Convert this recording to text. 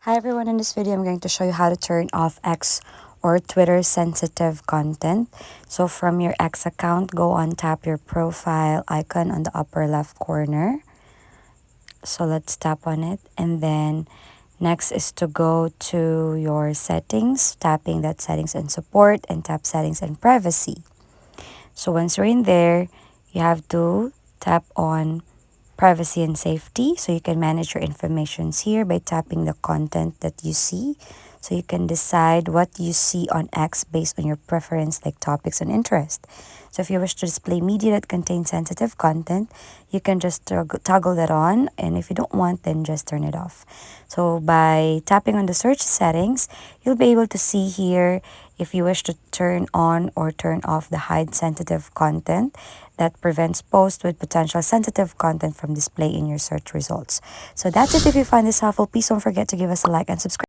Hi everyone, in this video I'm going to show you how to turn off X or Twitter sensitive content. So from your X account, go on, tap your profile icon on the upper left corner. So let's tap on it, and then next is to go to your settings, tapping that settings and support, and tap settings and privacy. So once you're in there, you have to tap on privacy and safety, so you can manage your informations here by tapping the content that you see, so you can decide what you see on X based on your preference, like topics and interest. So if you wish to display media that contains sensitive content, you can just toggle that on, and if you don't want, then just turn it off. So by tapping on the search settings, you'll be able to see here if you wish to turn on or turn off the hide sensitive content that prevents posts with potential sensitive content from display in your search results. So that's it. If you find this helpful, please don't forget to give us a like and subscribe.